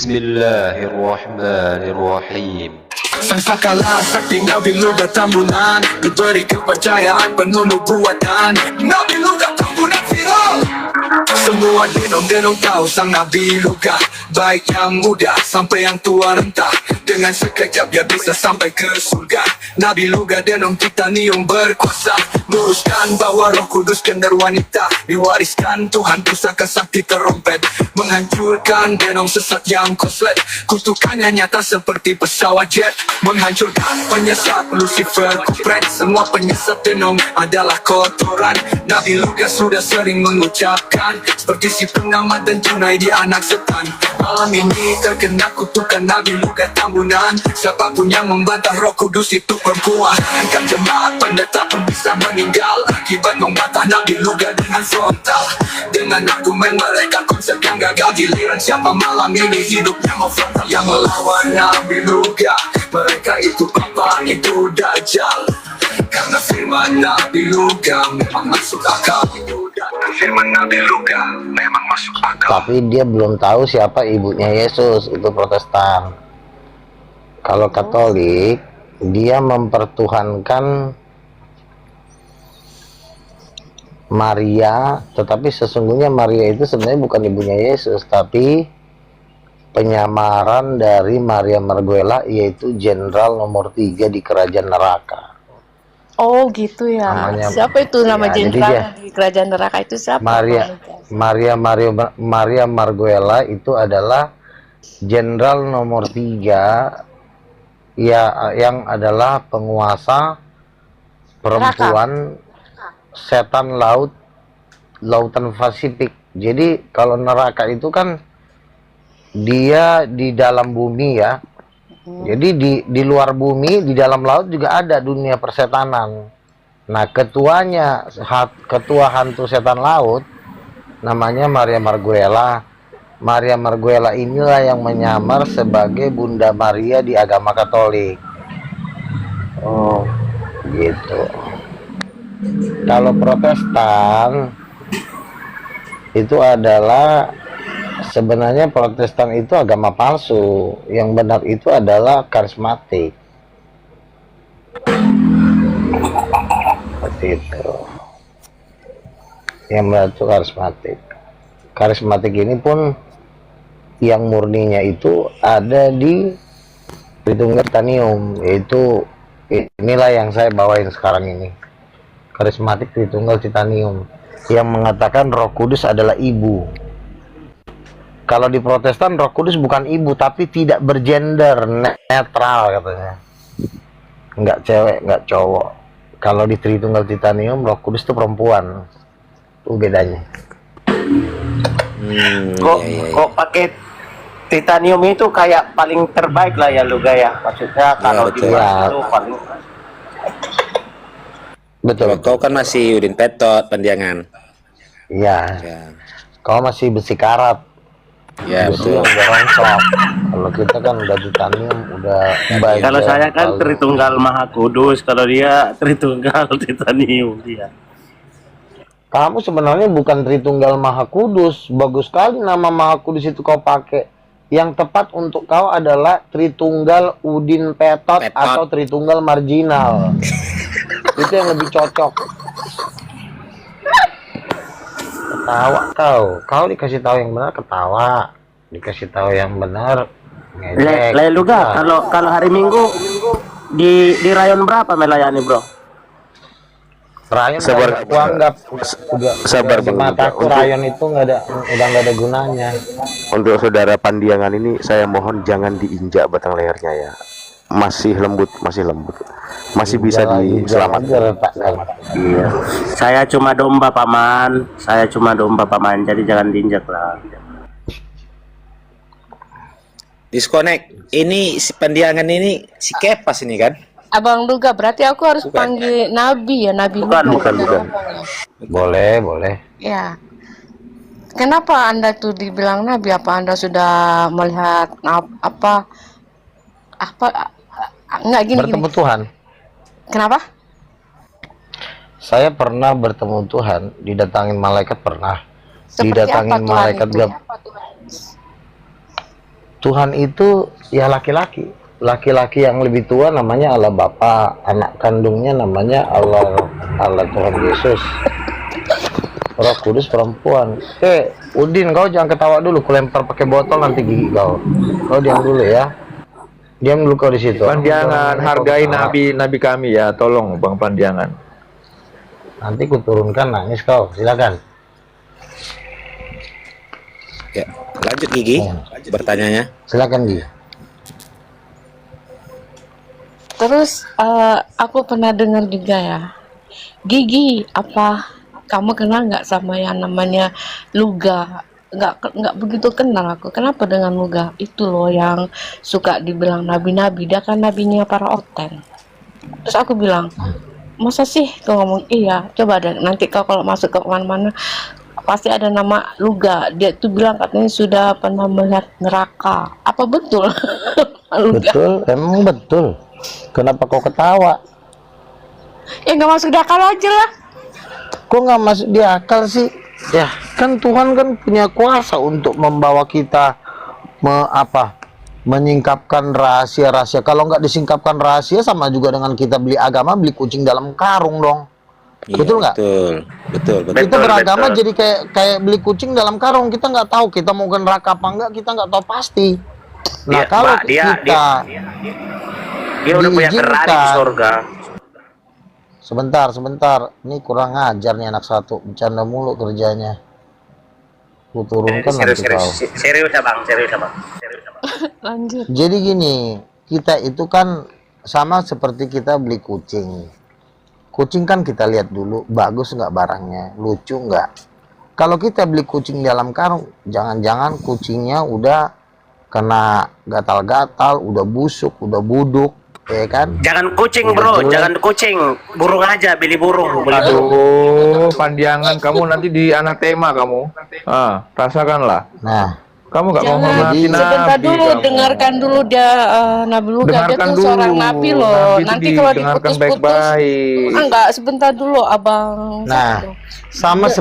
Bismillahirrahmanirrahim. Sang sakala sakti Nabi Luga Tambunan, diberi kepercayaan penuh nubuatan. Nabi Luga Tambunan viral. Semua denong-denong tahu sang Nabi Luga, baik yang muda sampai yang tua rentah. Dengan sekejap dia bisa sampai ke surga. Nabi Luga denong titanium berkuasa, meluruskan bahwa Roh Kudus kendar wanita, diwariskan Tuhan pusaka sakti terompet, menghancurkan denong sesat yang koslet. Kutukannya nyata seperti pesawat jet, menghancurkan penyesat Lucifer kupret. Semua penyesat denong adalah kotoran. Nabi Luga sudah sering mengucapkan, seperti si pengamat dan tunai dia anak setan. Malam ini terkena kutukan Nabi Luga Tambunan. Siapapun yang membantah Roh Kudus itu perempuan. Kan jemaat pendeta pun bisa meninggal akibat membantah Nabi Luga dengan frontal. Dengan argumen mereka konsep yang gagal, giliran siapa malam ini hidupnya mau frontal. Yang melawan Nabi Luga, mereka itu papa, itu dajjal. Karena firman Nabi Luga memang masuk akal. Firman Nabi Luga memang masuk akal. Tapi dia belum tahu siapa ibunya Yesus, itu Protestan. Kalau Katolik, dia mempertuhankan Maria, tetapi sesungguhnya Maria itu sebenarnya bukan ibunya Yesus, tapi penyamaran dari Maria Marguela, yaitu jenderal nomor 3 di kerajaan neraka. Oh gitu ya. Namanya, siapa itu nama ya, jenderal di kerajaan neraka itu siapa? Maria Marguela itu adalah jenderal nomor 3 ya, yang adalah penguasa perempuan setan lautan Pasifik. Jadi kalau neraka itu kan dia di dalam bumi ya. Jadi di luar bumi, di dalam laut juga ada dunia persetanan. Nah, ketua hantu setan laut namanya Maria Marguela. Maria Marguela inilah yang menyamar sebagai Bunda Maria di agama Katolik. Oh, gitu. Kalau Protestan itu adalah, sebenarnya Protestan itu agama palsu. Yang benar itu adalah karismatik. Seperti itu. Yang benar itu karismatik. Karismatik ini pun yang murninya itu ada di Tritunggal Titanium, yaitu inilah yang saya bawain sekarang ini. Karismatik Tritunggal Titanium yang mengatakan Roh Kudus adalah ibu. Kalau di Protestan Roh Kudus bukan ibu, tapi tidak bergender, netral katanya. Enggak cewek, enggak cowok. Kalau di Tritunggal Titanium Roh Kudus itu perempuan. Itu bedanya. Kok pakai titanium itu kayak paling terbaik lah ya Luga ya, maksudnya kalau di luar itu paling betul. Kau kan masih Udin Petot Pandiangan. Iya. Ya. Kau masih besi karat. Ya, besi betul. yang udah rongsok. Kalau kita kan udah titanium, udah baja. Kalau saya kan Tritunggal Maha Kudus, kalau dia Tritunggal Titanium dia. Kamu sebenarnya bukan Tritunggal Maha Kudus. Bagus sekali nama Maha Kudus itu kau pakai. Yang tepat untuk kau adalah Tritunggal Udin Petot atau Tritunggal Marginal. Itu yang lebih cocok. Ketawa kau dikasih tahu yang benar ketawa, dikasih tahu yang benar ngejek. Luga, kalau hari Minggu di rayon berapa melayani bro? Rayon sabar, aku anggap udah sabar bang. Mataku rayon itu udah nggak ada gunanya. Untuk saudara Pandiangan ini saya mohon jangan diinjak batang lehernya ya. Masih lembut, masih bisa diselamatkan. Iya. Saya cuma domba paman, jadi jangan diinjak lah. Disconnect. Ini si Pandiangan ini si Kepas ini kan? Abang Luga, berarti aku harus panggil Nabi ya, Nabi Luga. Bukan. Boleh. Ya. Kenapa Anda tuh dibilang Nabi? Apa Anda sudah melihat apa enggak gini? Bertemu Tuhan. Kenapa? Saya pernah bertemu Tuhan, didatangin malaikat pernah. Seperti Didatangin apa Tuhan malaikat itu? Tuhan itu ya laki-laki. Laki-laki yang lebih tua namanya Allah Bapa, anak kandungnya namanya Allah Tuhan Yesus. Roh Kudus perempuan. Udin, kau jangan ketawa dulu, kulempar pakai botol nanti gigi kau. Kau diam dulu ya. Diam dulu kau di situ. Pandiangan, hargai nabi kami ya, tolong Bang Pandiangan. Nanti ku turunkan nangis kau. Silakan. Ya, lanjut Gigi, bertanyanya. Silakan Gigi. Terus aku pernah dengar juga ya, Gigi, apa kamu kenal nggak sama yang namanya Luga? Nggak begitu kenal aku. Kenapa dengan Luga? Itu loh yang suka dibilang nabi-nabi. Dia kan nabinya para Oten. Terus aku bilang, masa sih kau ngomong iya? Coba deh nanti kau kalau masuk ke mana-mana pasti ada nama Luga. Dia tuh bilang katanya sudah pernah melihat neraka. Apa betul? Luga? Betul, emang betul. Kenapa kau ketawa? Ya nggak masuk di akal aja lah. Kok nggak masuk di akal sih? Ya kan Tuhan kan punya kuasa untuk membawa kita menyingkapkan rahasia-rahasia. Kalau nggak disingkapkan rahasia sama juga dengan kita beli agama, beli kucing dalam karung dong. Iya, Betul nggak? Betul. Kita beragama jadi kayak beli kucing dalam karung. Kita nggak tahu kita mau ke neraka apa enggak, kita nggak tahu pasti. Nah kalau Dia udah punya Ferrari di surga. Sebentar. Ini kurang ajar nih anak satu. Bercanda mulu kerjanya. Ku turunkan nanti kau. Serius ya bang. Lanjut. Jadi gini, kita itu kan sama seperti kita beli kucing. Kucing kan kita lihat dulu, bagus nggak barangnya, lucu nggak. Kalau kita beli kucing dalam karung, jangan-jangan kucingnya udah kena gatal-gatal, udah busuk, udah buduk, ya kan? Jangan kucing bro, jangan kucing, burung aja, beli burung. Aduh, Pandiangan, kamu nanti di anatema kamu. Rasakanlah. Nah, Kamu nggak mau Jangan, menghormati sebentar nabi dulu, kamu. dengarkan dulu dia Nabi Luga, dia Dengarkan tuh dulu. seorang nabi loh. Nabi itu Nanti kalau didengarkan diputus-putus, baik-baik. enggak, sebentar dulu abang. nah, Satu. sama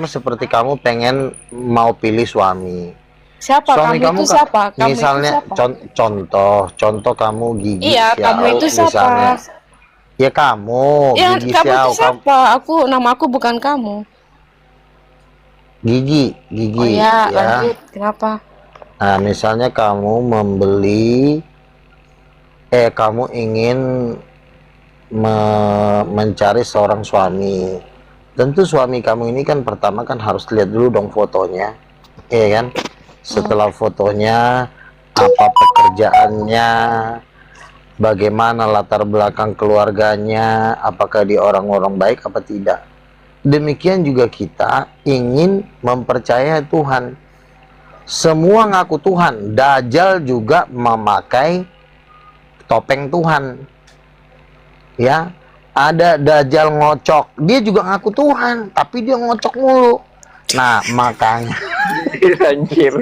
seperti kamu pengen mau pilih suami. Siapa Suami kamu itu siapa? Kamu misalnya itu siapa? contoh kamu Gigi Iya, Xiao, kamu itu siapa? misalnya. Ya kamu, Ya, Gigi kamu Xiao, itu siapa? Nama aku bukan kamu. Gigi, Oh ya, lanjut. Kenapa? Nah, misalnya kamu kamu ingin mencari seorang suami. Tentu suami kamu ini kan pertama kan harus lihat dulu dong fotonya, ya kan? Setelah fotonya, apa pekerjaannya, bagaimana latar belakang keluarganya, apakah dia orang-orang baik apa tidak. Demikian juga kita ingin mempercayai Tuhan. Semua ngaku Tuhan. Dajjal juga memakai topeng Tuhan. Ya, ada Dajjal ngocok. Dia juga ngaku Tuhan, tapi dia ngocok mulu. Nah, makanya Anjir.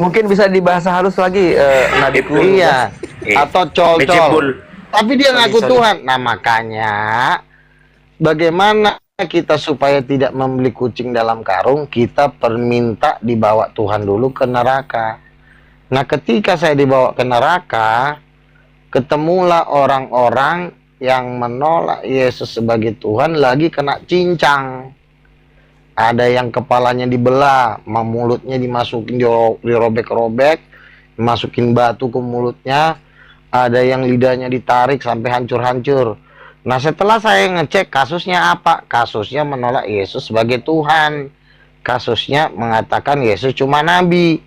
Mungkin bisa dibahasa halus lagi, Nadiku. iya, atau col-col. Bejibul. Tapi dia ngaku Tuhan. Nah, makanya bagaimana kita supaya tidak membeli kucing dalam karung, kita perminta dibawa Tuhan dulu ke neraka. Nah, ketika saya dibawa ke neraka, ketemulah orang-orang yang menolak Yesus sebagai Tuhan lagi kena cincang. Ada yang kepalanya dibelah, mulutnya dimasukin, dirobek-robek, masukin batu ke mulutnya. Ada yang lidahnya ditarik sampai hancur-hancur. Nah, setelah saya ngecek kasusnya apa? Kasusnya menolak Yesus sebagai Tuhan. Kasusnya mengatakan Yesus cuma nabi.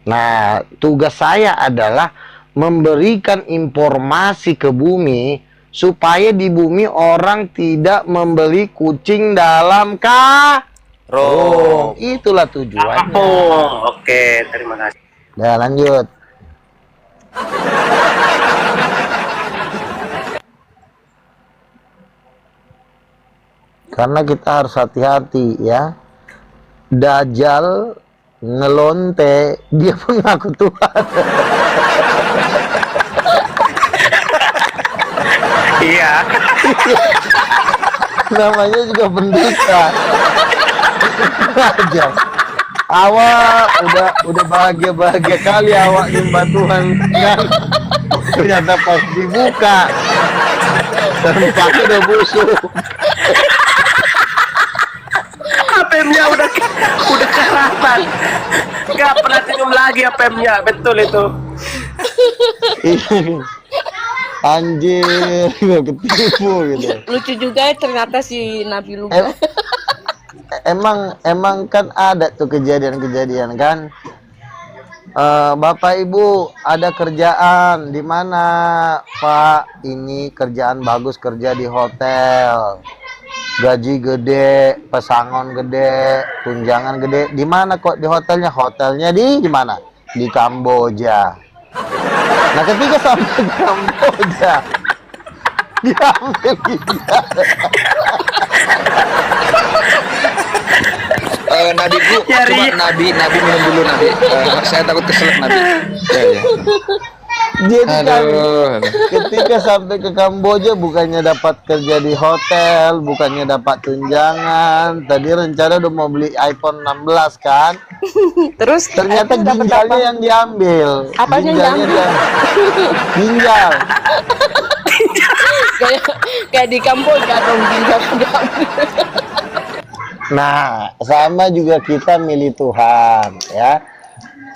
Nah, tugas saya adalah memberikan informasi ke bumi supaya di bumi orang tidak membeli kucing dalam karung. Itulah tujuannya. Oke, terima kasih. Nah, lanjut. Karena kita harus hati-hati ya. Dajjal ngelonte, dia pun ngaku Tuhan. Iya. Namanya juga pendeta. Dajjal. awak udah bahagia kali awak nyembah Tuhan kan. Ternyata pas dibuka tempatnya udah busuk. HP-nya udah kerapat. Nggak pernah senyum lagi HP-nya, betul itu. Anjir, ketipu gitu. Lucu juga ya ternyata si Nabi Luga. Emang kan ada tuh kejadian-kejadian kan. Bapak Ibu ada kerjaan di mana Pak? Ini kerjaan bagus, kerja di hotel, gaji gede, pesangon gede, tunjangan gede. Di mana kok di hotelnya? Hotelnya di mana? Di Kamboja. Nah ketika sampai di Kamboja diambil ginjal. Nabi Bu, coba Nabi minum dulu Nabi. Saya takut keselak Nabi. Ya. Jadi kan ketika sampai ke Kamboja bukannya dapat kerja di hotel, bukannya dapat tunjangan. Tadi rencana udah mau beli iPhone 16 kan. Terus Ternyata ginjalnya yang diambil. Apanya yang diambil? Ginjal. kayak di Kamboja dong ginjal diambil. Nah, sama juga kita milih Tuhan, ya.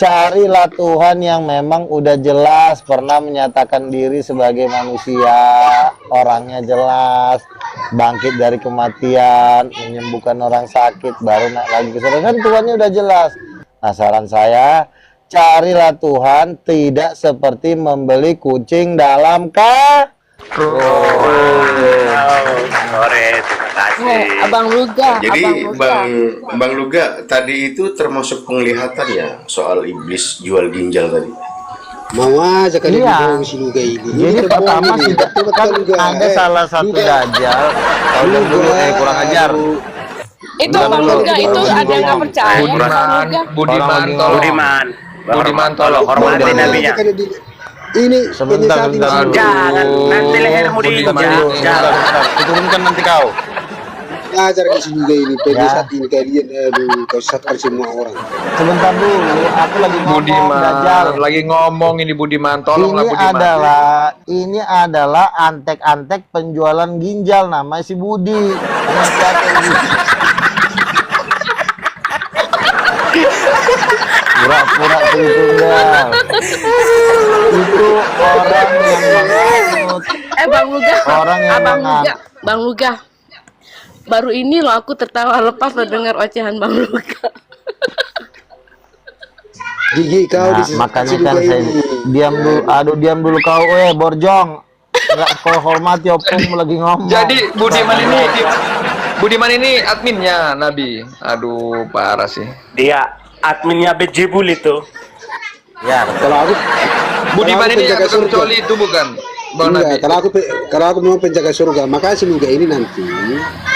Carilah Tuhan yang memang udah jelas pernah menyatakan diri sebagai manusia, orangnya jelas, bangkit dari kematian, menyembuhkan orang sakit, baru naik lagi ke surga. Kan Tuhannya udah jelas. Nah, saran saya, carilah Tuhan tidak seperti membeli kucing dalam Abang Luga. Jadi Abang Bang Luga tadi itu termasuk penglihatan ya soal iblis jual ginjal tadi. Mau aja kali Iya. si Luga ini. Jadi pertama sih kan ada salah satu dajjal, kalau dulu kurang ajar. Itu Bang Luga itu ada yang nggak percaya. Budiman, tolong hormati nabinya. Ini Sebentar. Jangan, nanti lehermu diinjak. Jangan. Diturunkan nanti kau. ngajar ke si Luga ini. Pada saat ini kalian kau sesatkan semua orang. Sebentar dulu, aku lagi ngomong dajjal. Lagi ngomong ini Budiman, tolonglah Budiman. Ini adalah antek-antek penjualan ginjal, namanya si Budi. Pura-pura tunggal. Itu orang yang menganut. Bang Luga. Orang yang menganut. Bang Luga. Baru ini loh aku tertawa lepas mendengar ocehan Bang Luga. Gigi kau di makanya kan saya diam dulu kau, Borjong. Enggak kau hormati opung lagi ngomong. Jadi Budiman ini adminnya Nabi. Aduh, parah sih. Dia adminnya Bejibul itu. Ya, kalau aku Budiman ini yang kecuali itu bukan? Bang Nabi. Kalau aku memang penjaga surga, maka si Luga ini nanti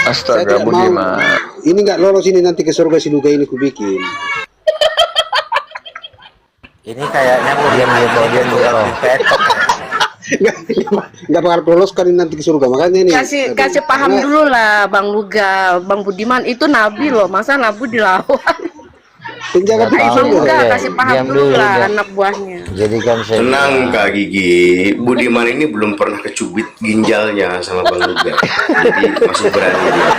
Astaga, Budiman. Ini nggak lolos ini nanti ke surga si Luga ini kubikin. ini kayaknya diam dulu. Nggak bakal lolos kan ini nanti ke surga, makanya ini Kasih paham dulu lah Bang Luga, Bang Budiman itu nabi loh, masa nabi dilawan? penjaga Bang Luga kasih paham dulu lah dia. anak buahnya. Jadi kan saya Tenang Kak Gigi, Budiman ini belum pernah kecubit ginjalnya sama Bang Luga. Jadi masih berani dia.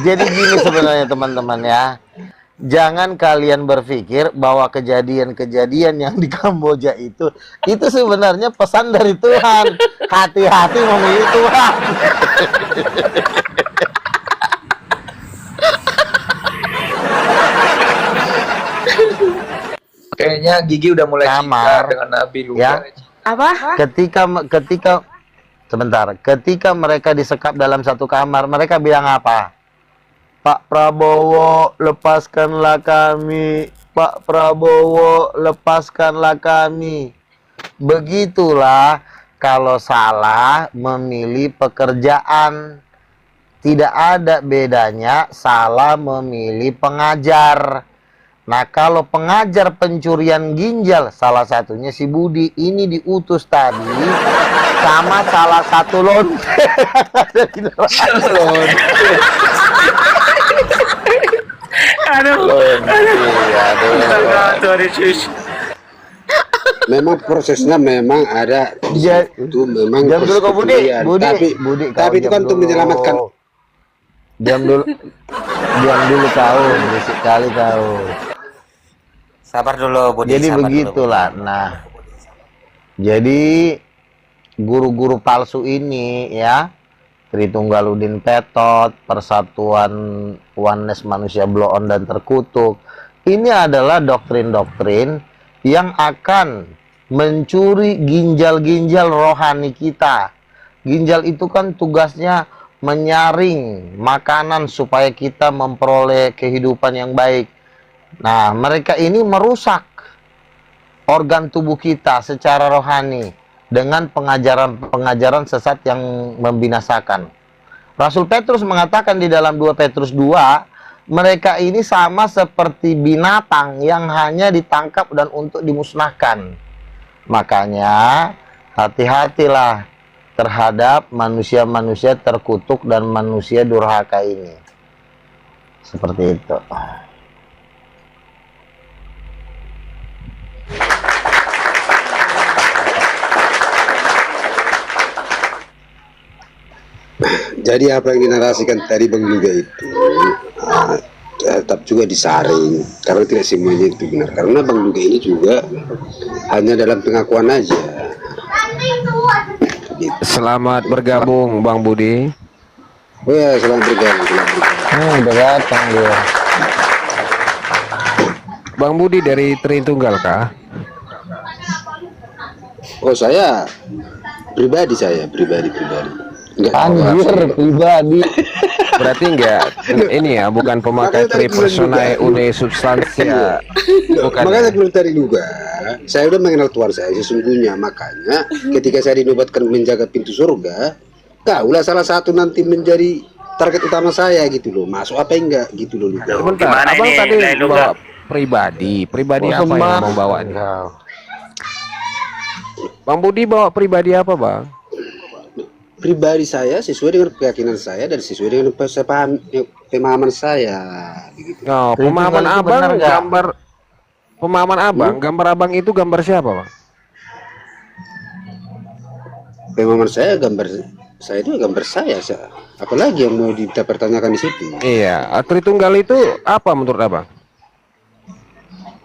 Jadi gini sebenarnya teman-teman ya. Jangan kalian berpikir bahwa kejadian-kejadian yang di Kamboja itu sebenarnya pesan dari Tuhan. Hati-hati memilih Tuhan. Kayaknya Gigi udah mulai Kamar. cinta dengan Nabi Luga. Ya. Apa? Ketika mereka disekap dalam satu kamar, mereka bilang apa? Pak Prabowo, lepaskanlah kami. Pak Prabowo, lepaskanlah kami. Begitulah kalau salah memilih pekerjaan. Tidak ada bedanya salah memilih pengajar. Nah, kalau pengajar pencurian ginjal, salah satunya si Budi, ini diutus tadi sama salah satu lonte. Memang prosesnya memang ada itu memang Diam dulu kau Budi, pemberian. tapi itu kan untuk menyelamatkan. Diam dulu kau, berisik kali kau. Sabar dulu Budi. Jadi begitulah. Nah, jadi guru-guru palsu ini ya, Tritunggaludin Petot, Persatuan Oneness Manusia Blow On dan Terkutuk, ini adalah doktrin-doktrin yang akan mencuri ginjal-ginjal rohani kita. Ginjal itu kan tugasnya menyaring makanan supaya kita memperoleh kehidupan yang baik. Nah, mereka ini merusak organ tubuh kita secara rohani dengan pengajaran-pengajaran sesat yang membinasakan. Rasul Petrus mengatakan di dalam 2 Petrus 2, mereka ini sama seperti binatang yang hanya ditangkap dan untuk dimusnahkan. Makanya hati-hatilah terhadap manusia-manusia terkutuk dan manusia durhaka ini. Seperti itu. Jadi apa yang dinarasikan tadi Bang Luga itu tetap juga disaring karena tidak semuanya itu benar, karena Bang Luga ini juga hanya dalam pengakuan aja. Gitu. Selamat bergabung Bang Budi. Oh ya, selamat bergabung. Udah datang dia. Bang Budi dari Tritunggal kah? Oh saya pribadi. Enggak, Anjir, pribadi. Berarti enggak ini ya, bukan pemakai tripersonae une substansia. Bukan. Makanya belum tadi juga. Saya udah mengenal Tuhan saya sesungguhnya. Makanya ketika saya dinobatkan menjaga pintu surga, kaulah salah satu nanti menjadi target utama saya gitu loh. Masuk apa enggak gitu loh. Bentar, abang tadi bawa pribadi apa yang mau bawa nih? Bang Budi bawa pribadi apa bang? Pribadi saya sesuai dengan keyakinan saya dan sesuai dengan pemahaman saya. Begitu. Oh, pemahaman abang gambar abang itu gambar siapa bang? Pemahaman saya gambar saya. Apalagi yang mau dipertanyakan di situ? Iya, Tritunggal itu apa menurut abang?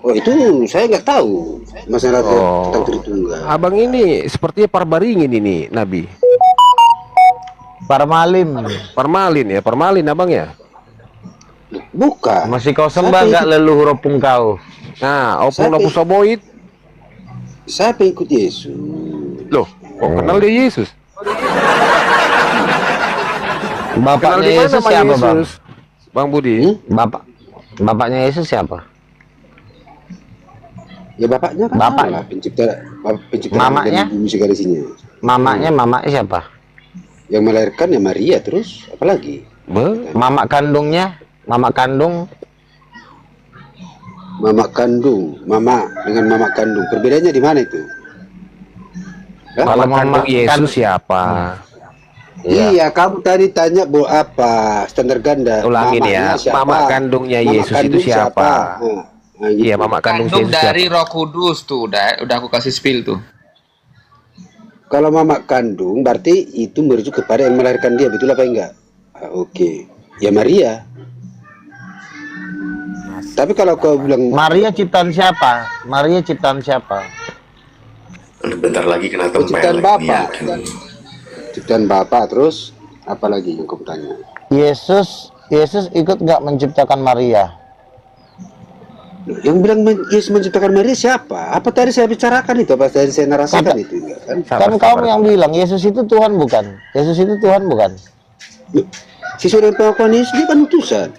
Oh itu saya nggak tahu masalah tentang Tritunggal. Abang ini sepertinya parbaringin ini Nabi. Parmalin abang ya? Bukan. Masih kau sembah nggak leluhur opung kau? Nah, opung Nabi Soboid. Saya pengikut Yesus. Loh, kok kenal dia Yesus? Bapaknya Yesus siapa bang? Bang Budi? Bapaknya Yesus siapa? Ya bapaknya kan Allah, pencipta mamanya bumi segala isinya. Mamanya siapa? Yang melahirkan ya Maria, terus apalagi? Mama kandung. Mama dengan mama kandung. Perbedaannya di mana itu? Kalau mama Yesus siapa? Iya, kamu tadi tanya apa? Standar ganda. Ulangin ya. Mama kandungnya Yesus itu siapa? Gitu. Iya, mama kandung Yesus dari siapa? Roh Kudus tuh, udah aku kasih spill tuh. Kalau mama kandung berarti itu merujuk kepada yang melahirkan dia, betul apa enggak? Oke. Ya Maria. Tapi kalau kau bilang Maria ciptaan siapa? Bentar lagi kena ciptaan Bapak. Ciptaan Bapak, terus apa lagi yang kau tanya? Yesus ikut nggak menciptakan Maria? Yang bilang Yesus menciptakan Maria siapa? Apa tadi saya bicarakan itu? Apa tadi saya narasikan itu? Kan kamu yang bilang Yesus itu Tuhan bukan? Sesuai dengan pengakuan Yesus, dia kan utusan.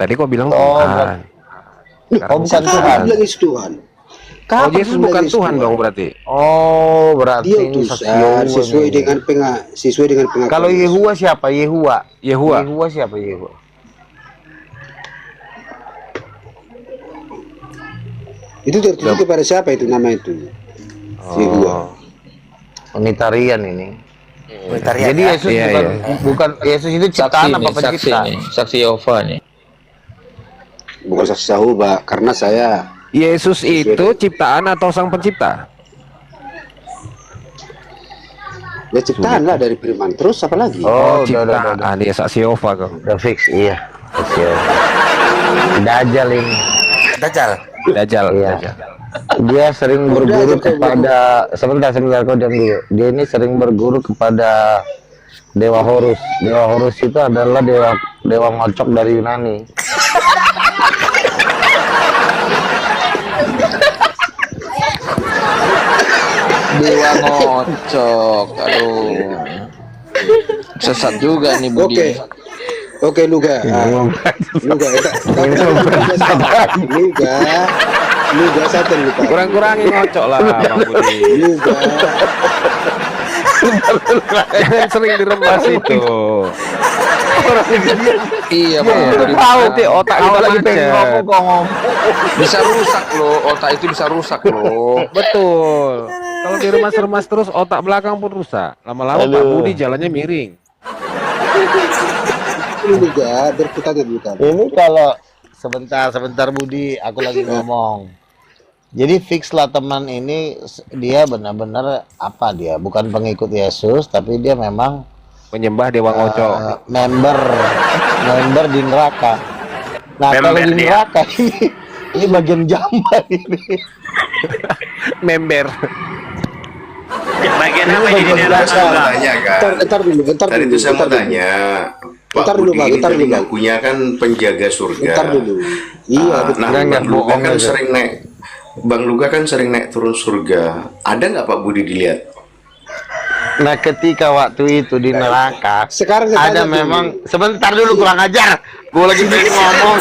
Tadi kok bilang Tuhan. Bukan Tuhan. Bilang Yesus Tuhan. Yesus bukan Tuhan dong berarti. Oh, berarti dia utusan sesuai dengan pengakuan. Kalau Yehua siapa? Yehua siapa? Itu tertuju kepada siapa itu nama itu? Yehua. Unitarian ini. Jadi Yesus bukan Yesus itu ciptaan apa pencipta? Saksi Yehova nih. Bukan saksi Yehova, karena saya Yesus itu ciptaan atau sang pencipta? ya ciptaan lah dari firman. Terus apa lagi? Oh, ciptaan. Dia saksi Yehova kok. udah fix, iya. Saksi Yehova. Dajjal ini. Dajjal. Iya. Dia sering berguru kepada sebentar kau diam dulu. Dia ini sering berguru kepada Dewa Horus. Dewa Horus itu adalah dewa ngocok dari Yunani. Dewa ngocok. Aduh. Sesat juga nih Budi. Oke, Luga. Luga satu lupa. Kurang-kurangin ngocok lah Bang Budi. Luga. Jangan sering diremas itu. Iya Bang. Tahu ti otak kita lagi pengen ngomong. Bisa rusak loh, otak itu bisa rusak loh. Betul. Kalau diremas-remas terus otak belakang pun rusak. Lama-lama Pak Budi jalannya miring. Ini juga berputarnya bukan. Ini kalau sebentar Budi, aku lagi ngomong. Jadi fix lah teman ini, dia benar-benar apa dia? Bukan pengikut Yesus, tapi dia memang menyembah dewa ngocok. Member di neraka. Nah, kalau di neraka ini bagian jamban ini. Bagian Ini apa ini bagian di neraka. Tanya kan. Bentar Tadi itu saya mau tanya. Pak Budi ini tadi dulu. ngakunya kan penjaga surga. Bentar dulu. Iya, Nah, Bang Luga kan sering naik. Bang Luga kan sering naik turun surga. Ada nggak Pak Budi dilihat? Nah, ketika waktu itu di neraka, sekarang ada memang sebentar dulu kurang ajar. Gue lagi pengen ngomong.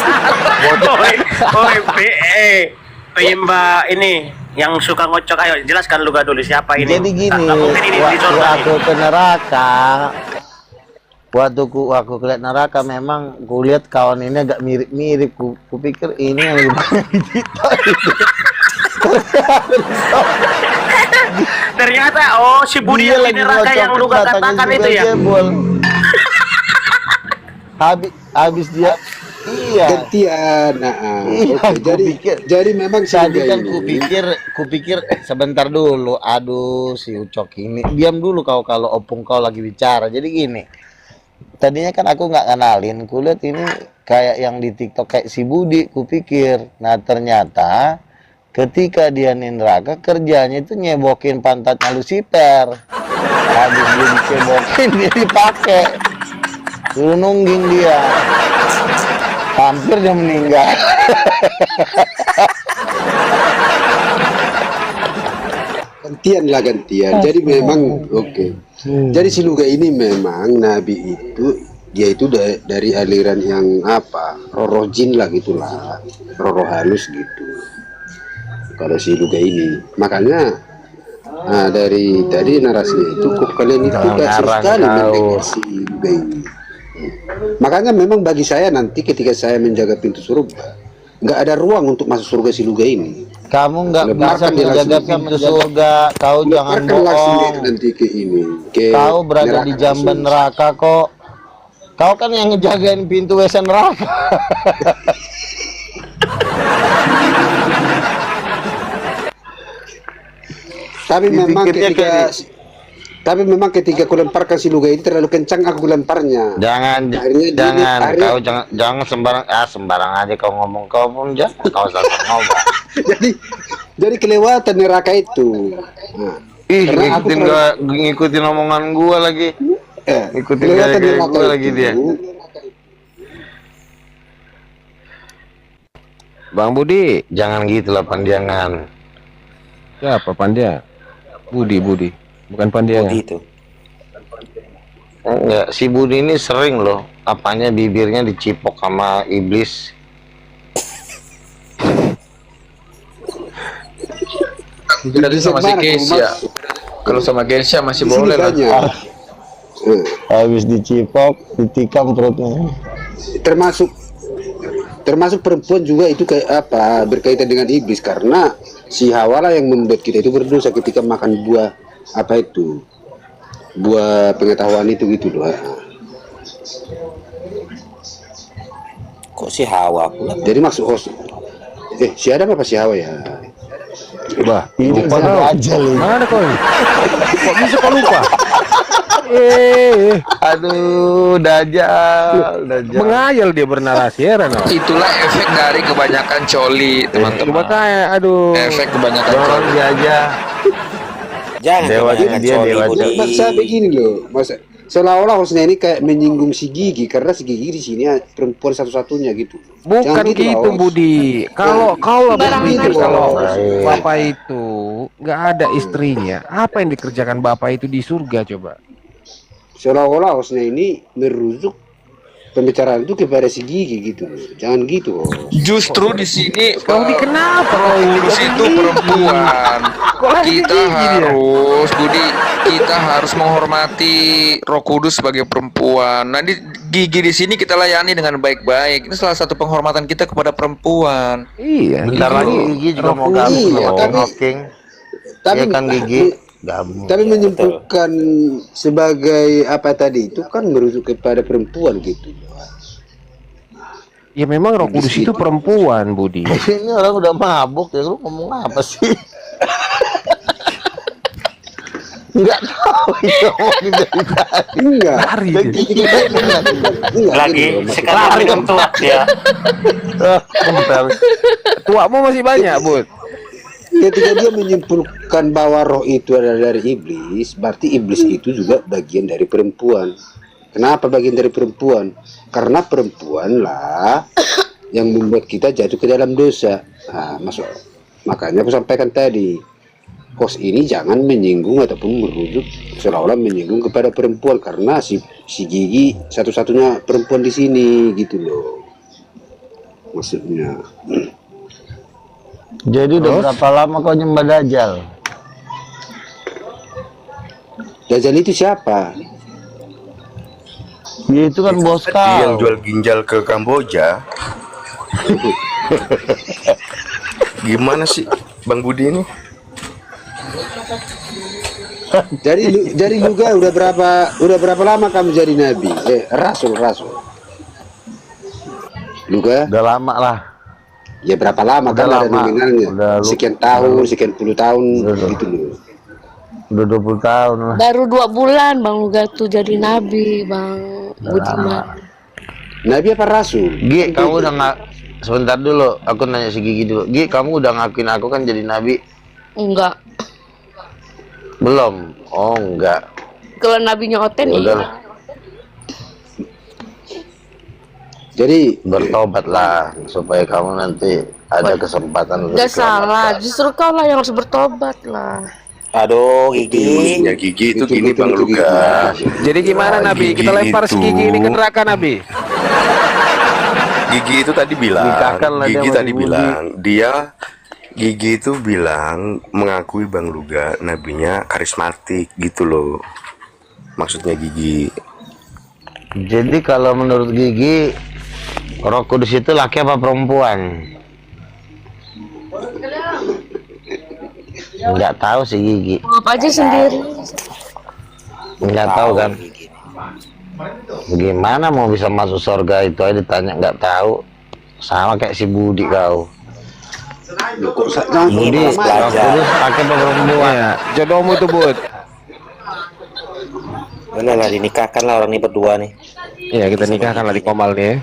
Mbak ini yang suka ngocok, ayo jelaskan Luga dulu siapa ini. Jadi gini, waktu aku ke neraka, waktu aku lihat neraka memang kulihat kawan ini agak mirip-mirip. Kupikir ini yang lebih Ternyata si Budi yang di neraka yang Luga katakan itu ya. Habis dia gantian. Jadi memang tadi kan kupikir sebentar dulu. Aduh, si Ucok ini diam dulu kau kalau opung kau lagi bicara. Jadi gini, tadinya kan aku nggak kenalin, kulihat ini kayak yang di TikTok kayak si Budi, kupikir. Nah ternyata ketika dia di neraka kerjanya itu nyebokin pantatnya Lucifer. Habis dia dicebokin dia dipakai, nungging dia. Hampir dia meninggal. gantian. Jadi memang Jadi si Luga ini memang nabi itu dia itu dari aliran yang apa? Roh jin lah gitulah. Roh halus gitu. Kalau si Luga ini. Makanya dari tadi narasinya itu kok kalian itu kasih sekali mendengar si Luga ini. Makanya memang bagi saya nanti ketika saya menjaga pintu surga, nggak ada ruang untuk masuk surga si Luga ini. Kamu nggak bisa menjaga pintu surga, kau jangan bohong. Nanti Kau berada di jamban neraka kok. Kau kan yang ngejagain pintu WC neraka. Tapi memang ketika aku lemparkan si Luga ini terlalu kencang aku lemparnya. Jangan jangan sembarang aja kau ngomong, kau pun jangan kau salah ngomong. jadi kelewatan neraka itu. Ngikutin omongan gua lagi. Ngikutin gaya gua lagi dia. Bang Budi, jangan gitulah pandangan. Siapa Pandia? Budi. Bukan Pandiangan. Budi itu. Enggak, si Budi ini sering loh, apanya bibirnya dicipok sama iblis. Jadi sama si Kesia. Kalau sama Kesia masih boleh lah. Habis dicipok, ditikam perutnya. Termasuk perempuan juga itu kayak apa? Berkaitan dengan iblis karena si Hawa lah yang membuat kita itu berdosa ketika makan buah apa itu buah pengetahuan itu gitu loh. Kok si Hawa pula? Jadi maksud host, si Adam apa si Hawa ya? Bah, Lupa aja lu. mana kau? Kok bisa kau lupa? Aduh, Dajjal. Mengayal dia bernarasi ya, Rano. Itulah efek dari kebanyakan coli, teman-teman. Makanya, aduh. Efek kebanyakan Dorong coli. dia aja. Jangan Dewa kebanyakan dia, coli, dewa Budi. Masa begini loh, masa seolah-olah hostnya ini kayak menyinggung si Gigi karena si Gigi di sini perempuan satu-satunya gitu. Bukan Jangan gitu, lah, host. Budi. Kalau Sembarangan berpikir kalau aja. bapak itu nggak ada istrinya, apa yang dikerjakan bapak itu di surga coba? Seolah-olah hostnya ini merujuk pembicaraan itu kepada si Gigi gitu. Jangan gitu, host. Justru di sini Kenapa lo Kudus itu perempuan. Kita harus, Budi, kita harus menghormati Roh Kudus sebagai perempuan. Nanti Gigi di sini kita layani dengan baik-baik. Ini salah satu penghormatan kita kepada perempuan. Iya. Bentar lagi Gigi juga mau gabung Iya, loh, tapi- King. Tapi Iya kan Gigi gabung. Tapi menyimpulkan sebagai apa tadi itu kan merujuk kepada perempuan gitu. Ya memang Roh Kudus itu perempuan, Budi. Ini orang udah mabuk ya, lu ngomong apa sih? Enggak tahu itu ngomongin dari tadi. Enggak. Lari Dan dia. Gigi enggak. Lagi sekarang yang tua ya. Bentar. Tuamu masih banyak, Bud. Ketika dia menyimpulkan bahwa roh itu adalah dari iblis, berarti iblis itu juga bagian dari perempuan. Kenapa bagian dari perempuan? Karena perempuan lah yang membuat kita jatuh ke dalam dosa. Nah, makanya aku sampaikan tadi, host ini jangan menyinggung ataupun merujuk seolah-olah menyinggung kepada perempuan karena si Gigi satu-satunya perempuan di sini gitu loh. Maksudnya. Jadi udah berapa lama kau nyembah Dajjal? Dajjal itu siapa? Ya itu kan bos Dia yang kau. jual ginjal ke Kamboja. Gimana sih Bang Budi ini? Dari juga udah berapa lama kamu jadi nabi? Rasul. Luga? Udah lama lah. Ya berapa lama Udah kan ada lama. nominalnya? Udah Sekian tahun, sekian puluh tahun gitu loh. Udah 20 tahun lah. Baru 2 bulan Bang Luga tuh jadi nabi, Bang Budiman. Nabi apa rasul? Gi, kamu udah nggak? Sebentar dulu, aku nanya si Gigi dulu. Gi, kamu udah ngakuin aku kan jadi nabi? Enggak. Belum. Oh enggak. Kalau nabinya Oten Ya udah iya. lah. Jadi Bertobat lah supaya kamu nanti ada kesempatan untuk Gak salah, diselamatkan. justru kau lah yang harus bertobat lah. Aduh, Gigi. Ya Gigi itu gini betul, Bang betul, Luga. Jadi gimana Nabi? Kita lempar si Gigi ini ke neraka, Nabi. Gigi itu tadi bilang, Nikahkan lah dia Gigi sama tadi si Budi. bilang, Gigi itu bilang mengakui Bang Luga nabinya karismatik gitu loh. Maksudnya Gigi. Jadi kalau menurut Gigi, Roh Kudus itu laki apa perempuan? Nggak tahu sih Gigi. Apa aja sendiri. Nggak tahu kan? Gimana mau bisa masuk surga itu aja ditanya nggak tahu. Sama kayak si Budi kau. Budi, Roh Kudus laki apa perempuan? Iya, jodohmu tuh, Bud. Bener lah, dinikahkan lah orang ini berdua nih. Iya, kita nikahkan lah di Komal nih ya.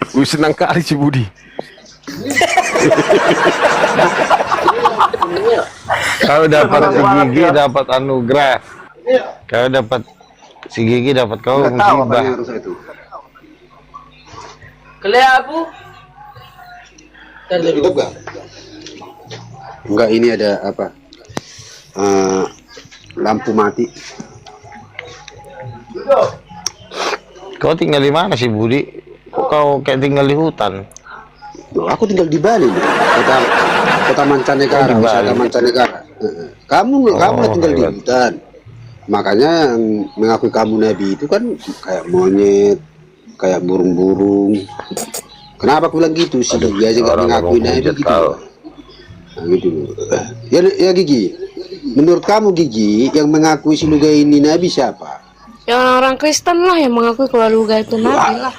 Gue senang kali si Budi. Kau dapat si Gigi dapat anugerah. Kau dapat si Gigi dapat kau nggak tahu apa musibah. yang harus itu. Tutup nggak? Enggak, ini ada apa? Lampu mati. Kau tinggal di mana sih Budi? Kok kau kayak tinggal di hutan? Loh, aku tinggal di Bali, loh. Kota mancanegara, Oh, di wisata Bali. mancanegara. Kamu lah tinggal di hebat. hutan. Makanya yang mengakui kamu nabi itu kan kayak monyet, kayak burung-burung. Kenapa aku bilang gitu sih? Dia aja nggak orang mengakui ngomong nabi hujat gitu. kau. Nah, gitu. Ya Gigi. Menurut kamu Gigi, yang mengakui si Luga ini nabi siapa? Ya orang Kristen lah yang mengakui kalau Luga itu nabi lah.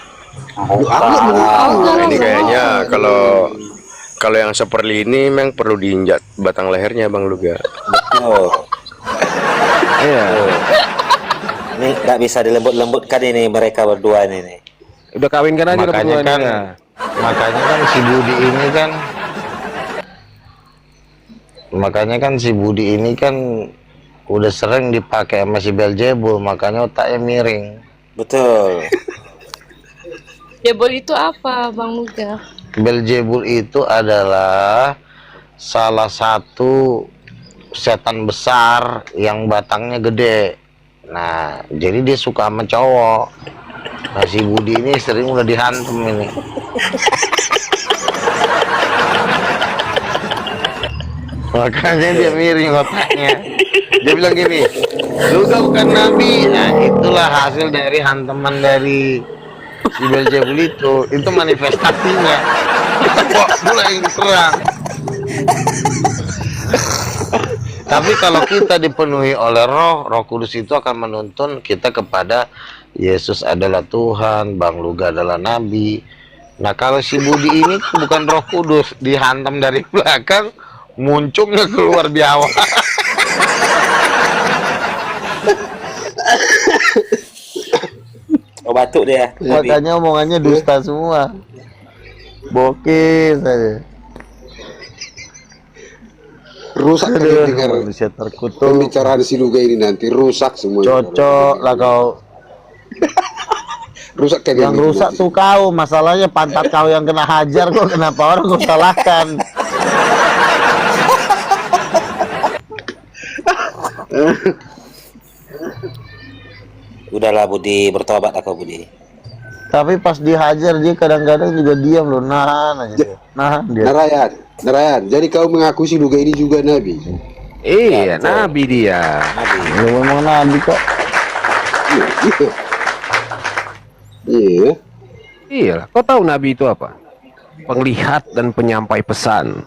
Ini kayaknya kalau yang seperti ini memang perlu diinjak batang lehernya Bang Luga. Betul. Iya. Ini nggak bisa dilembut-lembutkan ini mereka berdua ini nih. Udah kawinkan aja Makanya berdua kan, nih, ya. makanya kan si Budi ini kan udah sering dipakai sama si Beljebul, makanya otaknya miring. Betul. Jebol itu apa, Bang Luga? Beljebul itu adalah salah satu setan besar yang batangnya gede. Nah, jadi dia suka sama cowok. Nah, si Budi ini sering udah dihantam ini. Makanya dia miring otaknya. Dia bilang gini, Luga bukan nabi. Nah, itulah hasil dari hantaman dari si Beljebul itu manifestasinya. Kok mulai terang. Tapi kalau kita dipenuhi oleh Roh Kudus itu akan menuntun kita kepada Yesus adalah Tuhan, Bang Luga adalah nabi. Nah, kalau si Budi ini bukan Roh Kudus, dihantam dari belakang, muncungnya keluar biawak. Oh, batuk dia. Makanya omongannya dusta semua. Bokeh saja. Rusak kalian dengar manusia terkutuk. pembicaraan si Luga ini nanti rusak semua. Cocok lah kau. Rusak kalian. Yang rusak tuh kau, masalahnya pantat kau yang kena hajar, kok kenapa orang kau salahkan? Udahlah Budi, bertobat aku Budi. Tapi pas dihajar dia kadang-kadang juga diam loh, nahan aja. Nahan dia. Narayan, jadi kau mengaku si Luga ini juga nabi? Iya, nabi dia. Lu memang nabi kok. Iya. Iya, kau tahu nabi itu apa? Penglihat dan penyampai pesan.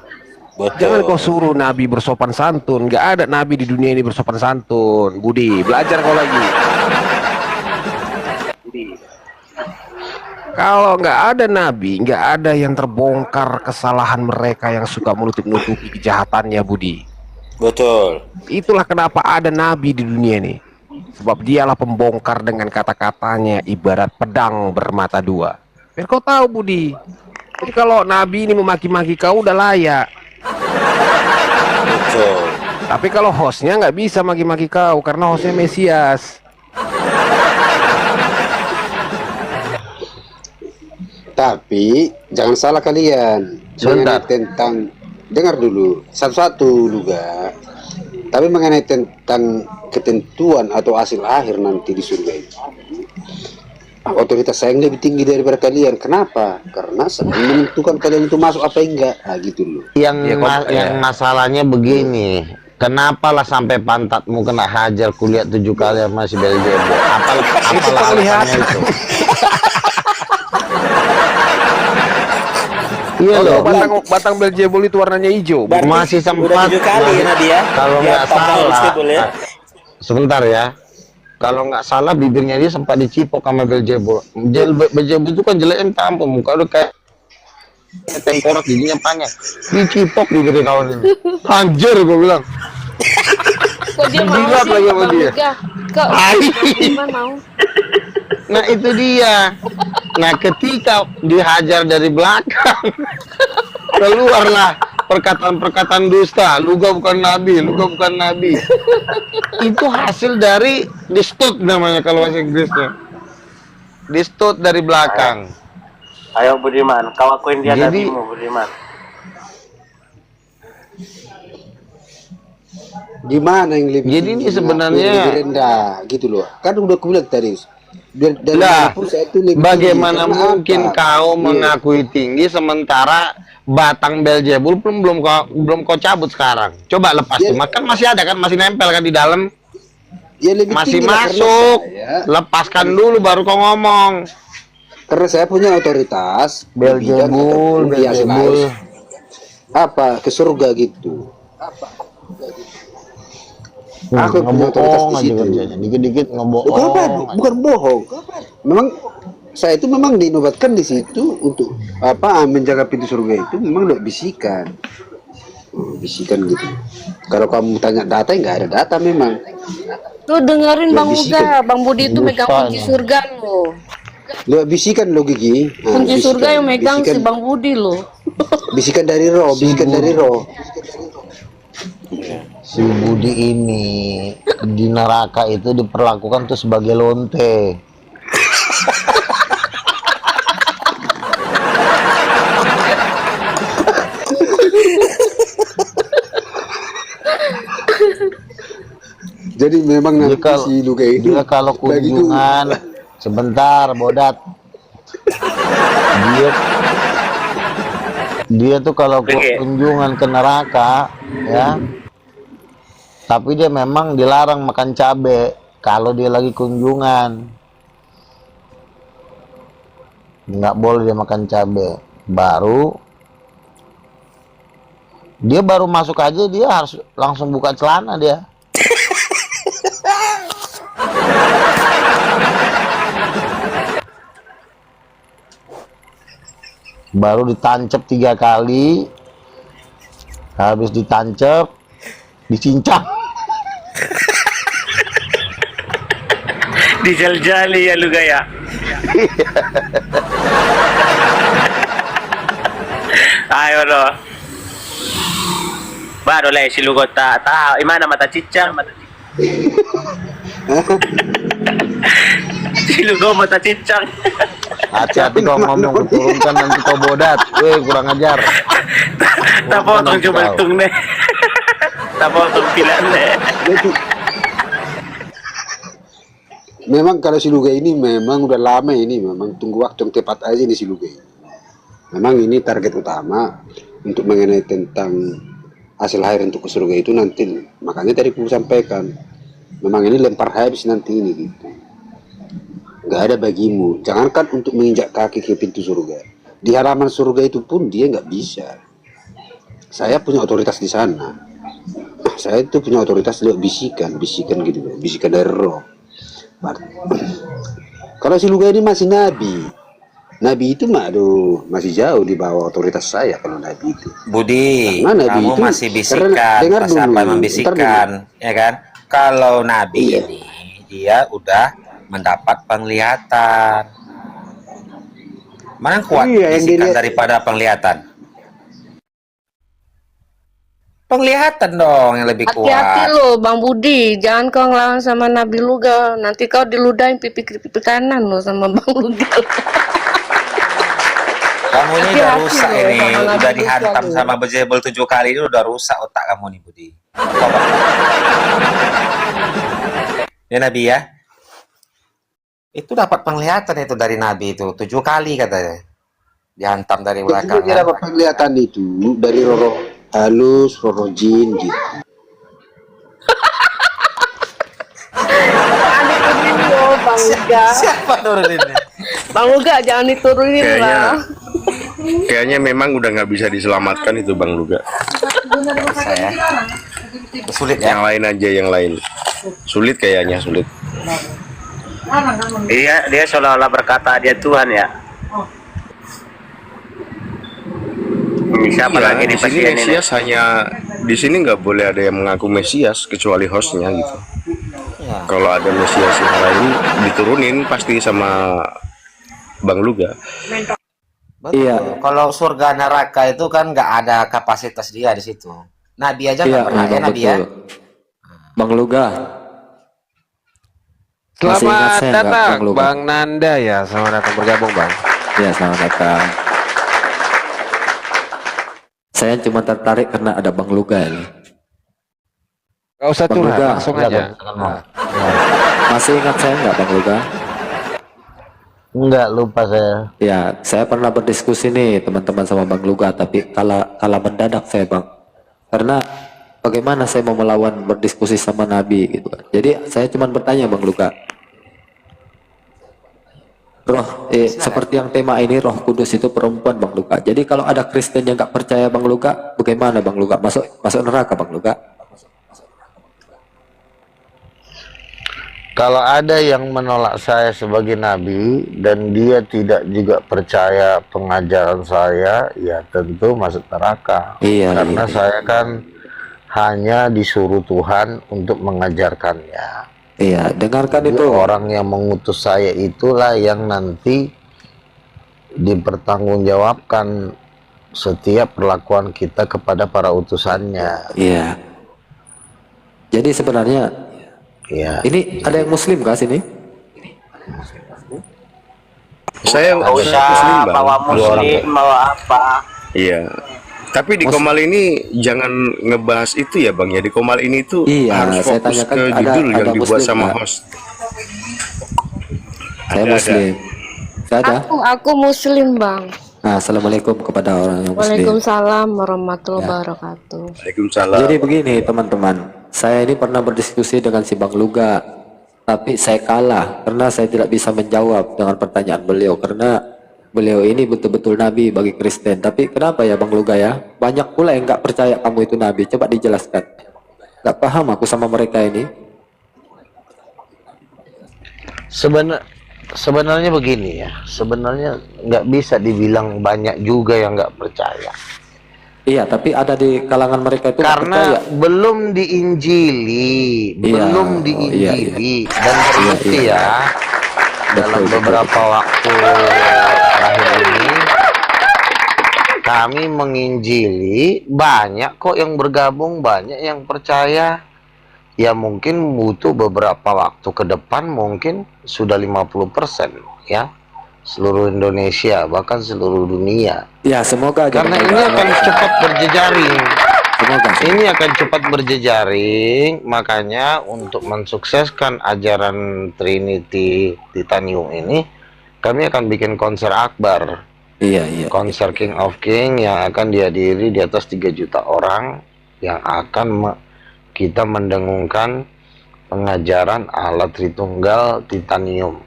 Betul. Jangan kau suruh nabi bersopan santun. Gak ada nabi di dunia ini bersopan santun. Budi, belajar kau lagi. Kalau nggak ada nabi, nggak ada yang terbongkar kesalahan mereka yang suka menutup-nutupi kejahatannya, Budi. Betul. Itulah kenapa ada nabi di dunia ini. Sebab dialah pembongkar dengan kata-katanya ibarat pedang bermata dua. Biar kau tahu, Budi. Jadi kalau nabi ini memaki-maki kau udah layak. Betul. Tapi kalau hostnya nggak bisa maki-maki kau karena hostnya Mesias. Tapi jangan salah kalian. Mengenai tentang, dengar dulu satu-satu Luga. Tapi mengenai tentang ketentuan atau hasil akhir nanti di surga itu, otoritas saya yang lebih tinggi daripada kalian. Kenapa? Karena saya menentukan kalian itu masuk apa enggak. Nah, gitu loh. Yang masalahnya begini, kenapa lah sampai pantatmu kena hajar kuliah 7 kali sama si Beljebul? Apalah alasannya itu? Iya loh, batang Beljebul itu warnanya hijau. Masih sempat. 7 kali ya dia. Kalau nggak salah, ya. sebentar ya. Kalau nggak salah bibirnya dia sempat dicipok sama Beljebul. Beljebul itu kan jeleknya tampil, muka udah kayak tengkorak, giginya panjang. Dicipok bibirnya kawan ini. Anjir gue bilang. Kok dia mau Jilat sih, lagi sama Bang dia. Luga? Kok gimana mau? Nah itu dia. Nah ketika dihajar dari belakang, keluarlah perkataan-perkataan dusta. Luga bukan nabi, Luga bukan nabi. Itu hasil dari distut namanya kalau bahasa Inggrisnya. Distut dari belakang. Ayo Budiman, kau akuin dia Jadi- nabimu Budiman. Gimana yang lebih Jadi ini tinggi, sebenarnya- lebih rendah gitu loh. Kan udah aku bilang tadi. Dan Lah, saya itu lebih bagaimana tinggi. Karena mungkin apa? kau Iya. mengakui tinggi sementara batang Beljebul belum kau cabut sekarang? Coba lepas Ya. tuh, kan masih ada kan, masih nempel kan di dalam, Ya, lebih masih tinggi lah, karena masuk. saya- Lepaskan dulu baru kau ngomong. Karena saya punya otoritas di bidang Beljebul, ataupun di hasil Beljebul. akhir. Apa ke surga gitu. Aku yang punya otoritas ngebohong di aja situ. kerjanya, dikit-dikit ngebohong. Bukan bohong. Memang saya itu memang dinobatkan di situ untuk apa, menjaga pintu surga itu memang untuk bisikan. Bisikan gitu. Kalau kamu tanya data, nggak ada data memang. Tuh dengerin Bang bisikan. Uga, Bang Budi itu megang kunci surga loh. Lewat bisikan lo Gigi. Kunci bisikan. surga yang megang Bisikan. si Bang Budi loh. Bisikan dari roh, bisikan dari roh. Si Budi ini di neraka itu diperlakukan tuh sebagai lonte. Jadi memang Dia nanti kalau, si Luga itu dia kalau kunjungan sebentar bodat, dia tuh kalau kunjungan ke neraka ya, tapi dia memang dilarang makan cabe kalau dia lagi kunjungan, nggak boleh dia makan cabe. Dia baru masuk aja dia harus langsung buka celana dia. Baru ditancap 3 kali, habis ditancap dicincang. Dijal-jali ya lu gaya. Ayo lo. Baru lah si Lugo tak tahu imana mata cicang. Si Lugo mata cicang. Hati-hati kau ngomong, kuturunkan nanti kau bodat. Kurang ajar. Tak potong coba tung nih. Tak potong pilan nih. Memang kalau si Luga ini memang udah lama ini, memang tunggu waktu yang tepat aja nih si Luga ini. Memang ini target utama untuk mengenai tentang hasil akhir untuk ke surga itu nanti. Makanya tadi aku sampaikan, memang ini lempar habis nanti ini gitu. Nggak ada bagimu, jangankan untuk menginjak kaki ke pintu surga, di halaman surga itu pun dia nggak bisa. Saya punya otoritas di sana, saya itu punya otoritas lewat bisikan gitu loh, bisikan dari roh. Kalau si Luga ini masih nabi itu mah aduh masih jauh di bawah otoritas saya kalau nabi itu. Budi, nabi kamu itu, masih bisikan, sampai membisikkan, ya kan? Kalau nabi ini dia udah mendapat penglihatan. Mana kuat bisikan daripada penglihatan? Penglihatan dong yang lebih kuat. Hati-hati loh Bang Budi, jangan kau ngelawan sama Nabi Luga, nanti kau diludahin pipi kanan loh sama Bang Luga. Kamu ini udah rusak ini, udah dihantam sama Bejebel 7 kali, ini udah rusak otak kamu nih Budi. Ya Nabi ya, itu dapat penglihatan itu dari Nabi itu 7 kali katanya, dihantam dari belakang. Itu dia dapat penglihatan itu dari roh halus, roh jin gitu. Siapa turunin? Bang Luga jangan diturunin lah. Kayaknya memang udah nggak bisa diselamatkan itu Bang Luga. Saya sulit ya. Yang lain aja, yang lain sulit kayaknya, sulit. Iya, dia seolah-olah berkata dia Tuhan ya. Siapa lagi di sini Mesias ini? Hanya di sini nggak boleh ada yang mengaku Mesias kecuali hostnya gitu. Ya. Kalau ada Mesias yang lain diturunin pasti sama Bang Luga. Betul. Iya. Kalau surga neraka itu kan nggak ada kapasitas dia di situ. Nabi aja nggak pernah ya Nabi ya. Bang Luga. Selamat datang Bang Nanda ya, selamat datang bergabung Bang. Ya selamat datang. Saya cuma tertarik karena ada Bang Luga ini. Gak usah curhat, langsung aja. Masih ingat saya nggak Bang Luga? Enggak, lupa saya. Ya, saya pernah berdiskusi nih teman-teman sama Bang Luga, tapi kalah mendadak saya Bang. Karena bagaimana saya mau melawan berdiskusi sama Nabi gitu kan. Jadi saya cuma bertanya Bang Luga. Seperti yang tema ini Roh Kudus itu perempuan Bang Luga. Jadi kalau ada Kristen yang nggak percaya Bang Luga, bagaimana Bang Luga? Masuk neraka Bang Luga? Kalau ada yang menolak saya sebagai nabi dan dia tidak juga percaya pengajaran saya, ya tentu masuk neraka. Iya, Karena iya. saya kan hanya disuruh Tuhan untuk mengajarkannya. Iya, dengarkan Jadi itu. orang yang mengutus saya itulah yang nanti dipertanggungjawabkan setiap perlakuan kita kepada para utusannya. Iya. Jadi sebenarnya Ya. ini ada yang muslim kah sini? Saya Nggak saya usah muslim bang. bawa muslim, bawa apa. Iya. Tapi di Komal ini jangan ngebahas itu ya bang ya. Di Komal ini tuh Iya, harus saya fokus tanyakan ke ada judul yang dibuat muslim sama nggak? host. Saya muslim. Saya ada. Aku muslim, Bang. Nah, assalamualaikum kepada orang yang muslim. Waalaikumsalam warahmatullahi wabarakatuh. Waalaikumsalam. Jadi begini teman-teman, saya ini pernah berdiskusi dengan si Bang Luga, tapi saya kalah karena saya tidak bisa menjawab dengan pertanyaan beliau karena beliau ini betul-betul nabi bagi Kristen. Tapi kenapa ya Bang Luga ya? Banyak pula yang nggak percaya kamu itu nabi. Coba dijelaskan. Nggak paham aku sama mereka ini. Sebenarnya begini ya, sebenarnya nggak bisa dibilang banyak juga yang nggak percaya. Iya, tapi ada di kalangan mereka itu nggak Karena percaya. belum diinjili, Iya, belum oh, diinjili, iya. dan terbukti Iya, iya. ya dalam Betul, beberapa waktu terakhir ini kami menginjili, banyak kok yang bergabung, banyak yang percaya. Ya mungkin butuh beberapa waktu ke depan, mungkin sudah 50% ya, seluruh Indonesia bahkan seluruh dunia. Ya, semoga aja. Karena Bang ini Luga. akan cepat berjejaring. Semoga. Ini akan cepat berjejaring, makanya untuk mensukseskan ajaran Trinity Titanium ini, kami akan bikin konser akbar. Iya, iya. Konser King of King yang akan dihadiri di atas 3 juta orang, yang akan kita mendengungkan pengajaran Allah Tritunggal Titanium.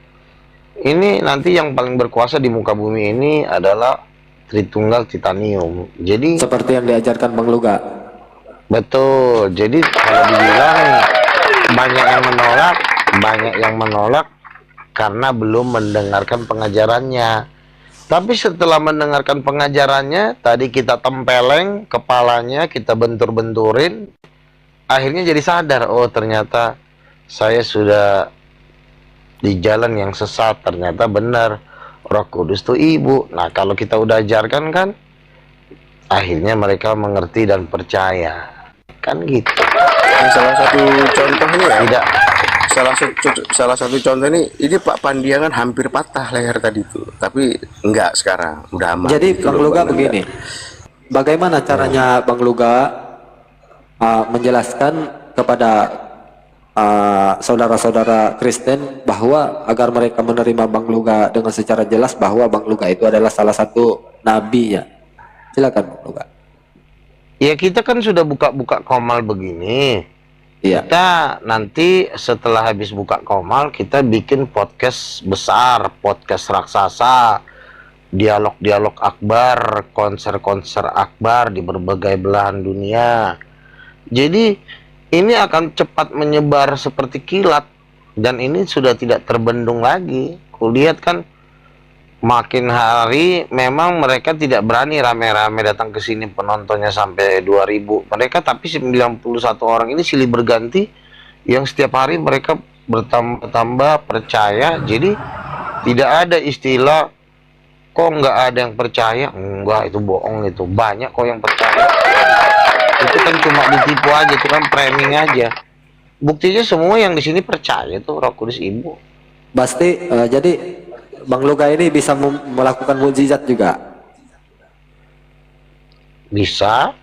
Ini nanti yang paling berkuasa di muka bumi ini adalah Tritunggal Titanium. Jadi seperti yang diajarkan Bang Luga. Betul. Jadi kalau dibilang banyak yang menolak karena belum mendengarkan pengajarannya. Tapi setelah mendengarkan pengajarannya, tadi kita tempeleng kepalanya, kita bentur-benturin, akhirnya jadi sadar, oh ternyata saya sudah di jalan yang sesat, ternyata benar Roh Kudus itu ibu. Nah kalau kita udah ajarkan kan, akhirnya mereka mengerti dan percaya, kan gitu. Salah satu contohnya ya. Tidak. Salah satu contoh ini Pak Pandiangan hampir patah leher tadi itu, tapi enggak sekarang, udah aman. Jadi Gitu Bang loh, Luga Bang. begini, bagaimana caranya Bang Luga menjelaskan kepada saudara-saudara Kristen bahwa agar mereka menerima Bang Luga dengan secara jelas bahwa Bang Luga itu adalah salah satu nabi ya. Silakan Bang Luga. Ya kita kan sudah buka-buka Komal begini. Iya. Kita nanti setelah habis buka Komal, kita bikin podcast besar, podcast raksasa, dialog-dialog akbar, konser-konser akbar di berbagai belahan dunia. Jadi ini akan cepat menyebar seperti kilat, dan ini sudah tidak terbendung lagi. Kulihat kan makin hari memang mereka tidak berani rame-rame datang ke sini, penontonnya sampai 2000 mereka, tapi 91 orang ini silih berganti yang setiap hari mereka bertambah percaya. Jadi tidak ada istilah kok nggak ada yang percaya, enggak, itu bohong, itu banyak kok yang percaya. Itu kan cuma ditipu aja, itu kan framing aja. Buktinya semua yang di sini percaya tuh Roh Kudus Ibu. Pasti jadi Bang Luga ini bisa melakukan mukjizat juga. Bisa.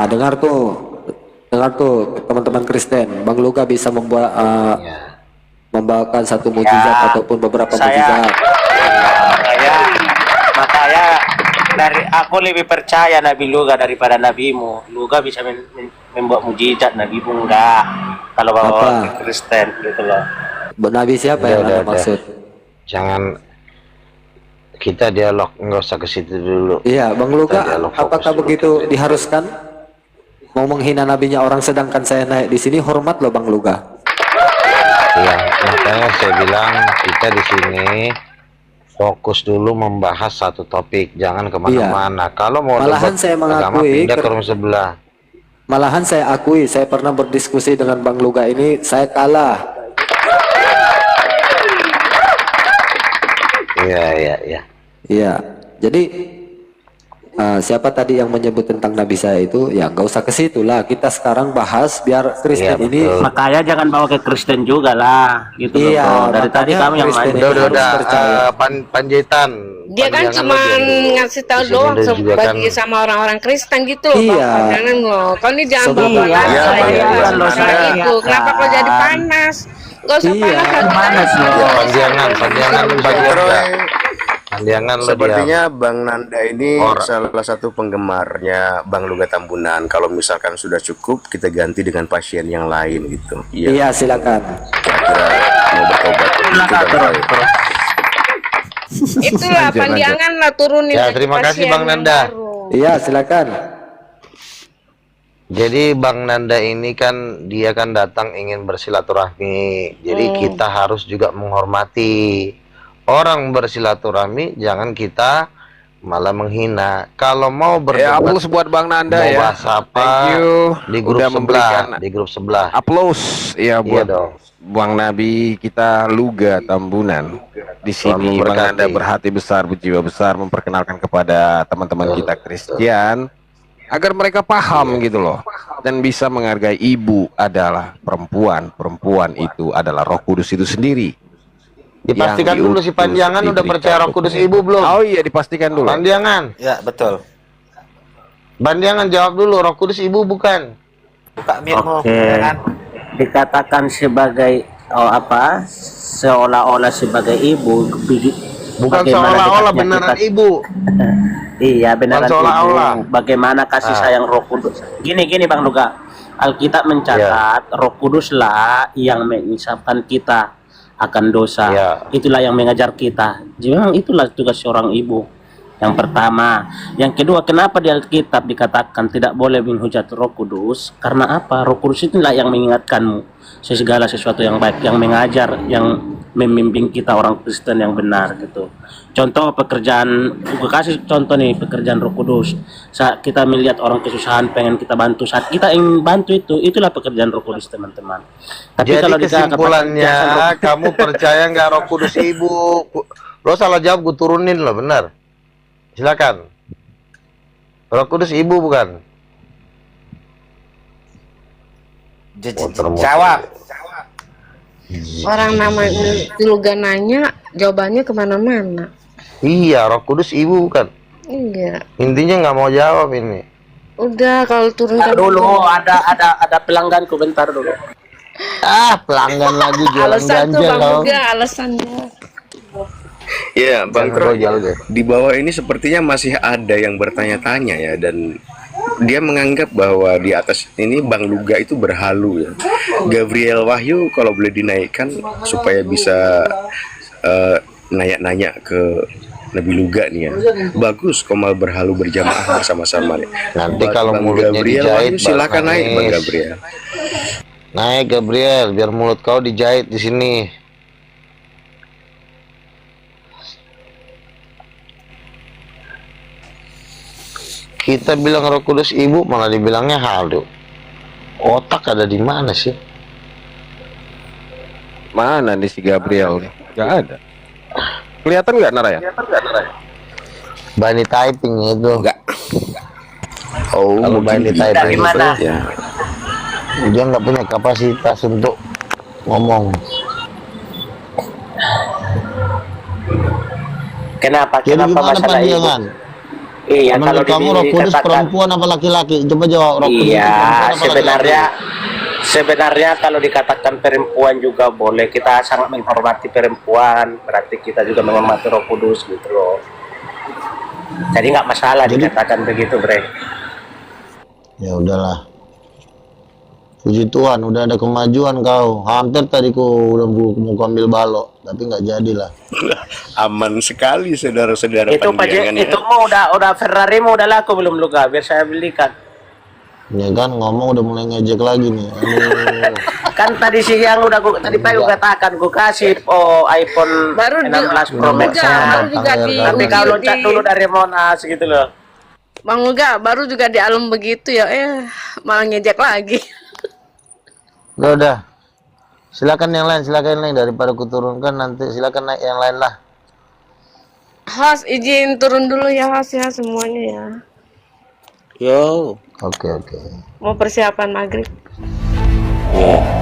Dengar tuh teman-teman Kristen, Bang Luga bisa membuat membawakan satu mukjizat ataupun beberapa mukjizat. Makanya dari aku lebih percaya Nabi Luga daripada nabimu. Luga bisa membuat mukjizat, nabimu enggak. Kalau bawa Kristen gitu loh. Nabi siapa yang Anda maksud? Jangan kita dialog, nggak usah ke situ dulu. Iya, Bang Luga, apakah begitu diharuskan mau menghina nabinya orang sedangkan saya naik di sini? Hormat loh Bang Luga. Ya, makanya saya bilang kita di sini fokus dulu membahas satu topik, jangan kemana-mana. Kalau mau Malahan debat saya agama, mengakui pindah ke room sebelah. Malahan saya akui, saya pernah berdiskusi dengan Bang Luga ini, saya kalah. Iya. Iya, jadi siapa tadi yang menyebut tentang Nabi saya itu, ya nggak usah ke situ lah. Kita sekarang bahas biar Kristen Iya, ini. betul. Makanya jangan bawa ke Kristen juga lah, gitu loh, Iya, bro. Dari tadi makanya kamu yang Kristen main. ini harus Udah, percaya. Panjaitan. Dia kan Panjangan cuma lo diam dulu. ngasih tahu Di sini doang udah juga kan- bagi sama orang-orang Kristen gitu loh. Iya. Bang. Jangan loh. Kau ini jangan Sebelum- bawa Iya, Iya, saya Bang. masalah Iya. itu. Kenapa kau jadi panas? Gak usah Iya. panas loh. Ya, panjangan Panjangan lo Sepertinya Bang Nanda ini Orang. salah satu penggemarnya Bang Luga Tambunan. Kalau misalkan sudah cukup, kita ganti dengan pasien yang lain gitu. Iya, silakan. Kira-kira mau bertobat. Gitu, Bang Roy. Itulah panjangan lah turunin. Ya, lagi terima kasih, pasien Bang yang Nanda. baru. Iya, silakan. Jadi Bang Nanda ini kan dia kan datang ingin bersilaturahmi. Jadi kita harus juga menghormati orang bersilaturahmi. Jangan kita malah menghina. Kalau mau Ya, berdebat, aplaus buat Bang Nanda mau ya. bahas apa Thank you. di grup Udah sebelah, memberikan di grup sebelah. aplaus ya buat dong. Bang Nabi kita Luga Tambunan. Di Tuhan sini Bang memberkati. Nanda berhati besar, berjiwa besar memperkenalkan kepada teman-teman kita Kristen agar mereka paham gitu loh dan bisa menghargai ibu adalah perempuan, perempuan itu adalah Roh Kudus itu sendiri. Dipastikan Yang dulu si diutus Panjangan udah diberikan percaya Roh Kudus Ibu belum? Oh iya, dipastikan dulu. Panjangan, Ya, betul. Panjangan jawab dulu, Roh Kudus Ibu bukan? Buka mirmu, Oke. ya kan? Dikatakan sebagai seolah-olah sebagai ibu. Bukan Bagaimana seolah-olah dekatnya beneran kita- Ibu. Iya, beneran Bukan seolah-olah. ibu. Bagaimana kasih sayang Roh Kudus. Gini Bang Luga. Alkitab mencatat Roh Kuduslah yang mengisapkan kita akan dosa. Ya. Itulah yang mengajar kita. Jadi memang itulah tugas seorang ibu. Yang pertama, yang kedua, kenapa di Alkitab dikatakan tidak boleh menghujat Roh Kudus? Karena apa? Roh Kudus itulah yang mengingatkanmu segala sesuatu yang baik, yang mengajar, yang membimbing kita orang Kristen yang benar gitu. Contoh pekerjaan, gue kasih contoh nih pekerjaan Roh Kudus. Saat kita melihat orang kesusahan pengen kita bantu, saat kita ingin bantu itulah pekerjaan Roh Kudus teman-teman. Tapi Jadi kalau dikatakan kesimpulannya kamu percaya nggak Roh Kudus Ibu? Lo salah jawab, gue turunin lo, benar. Silakan. Roh Kudus Ibu bukan? Jawab. Orang namanya Luga nanya, jawabannya kemana-mana. Iya, Roh Kudus Ibu bukan? Iya. Intinya nggak mau jawab ini. Udah kalau turunkan dulu ada pelangganku, bentar dulu. Ah, pelanggan lagi jualan alasan tuh ganja Bang kau. Luga, alasannya. Ya, Bang Jangan Kro, gojal deh. di bawah ini sepertinya masih ada yang bertanya-tanya ya, dan dia menganggap bahwa di atas ini Bang Luga itu berhalu ya. Gabriel Wahyu kalau boleh dinaikkan supaya bisa nanya-nanya ke Nabi Luga nih ya. Bagus Komal berhalu berjamaah bersama-sama nih. Nanti kalau Bang mulutnya Gabriel dijahit, Wahyu, silakan baru naik Bang nangis. Gabriel. Naik Gabriel, biar mulut kau dijahit di sini. Kita bilang Roh Kudus Ibu, malah dibilangnya halu. Otak ada di mana sih? Mana nih si Gabriel nih? Gak ada. Kelihatan nggak Naraya? Bani typing itu. Enggak. Oh, Kalau Bani typing itu, ya. dia nggak punya kapasitas untuk ngomong. Kenapa? Jadi Kenapa gimana masalah itu? Panjangan? Iya, kalau Menurut kamu Roh Kudus dikatakan perempuan apa laki-laki? Coba jawab. Roh Kudus itu iya, perempuan apa sebenarnya kalau dikatakan perempuan juga boleh. Kita sangat menghormati perempuan, berarti kita juga menghormati Roh Kudus gitu loh. Jadi nggak masalah dikatakan begitu, Bre. Ya udahlah. Puji Tuhan, udah ada kemajuan kau. Hampir tadi ku udah mau ambil balok, tapi nggak jadilah. Aman sekali saudara-saudara Itu panjangan ya. itu mau udah Ferrari mau udah laku belum Luga? Biar saya belikan. Ya kan ngomong udah mulai ngejek lagi nih. Aduh. Kan tadi siang tadi pagi gua katakan gua kasih iPhone Baru 16 Pro Max. Tapi kalau loncat dulu dari Monas gitu loh. Bang Uga baru juga di alam begitu ya, malah ngejek lagi. Udah. Silakan yang lain daripada kuturunkan nanti silakan naik yang lain lah. Has, izin turun dulu ya Has ya semuanya ya. Yo. Oke. Mau persiapan maghrib. Yeah.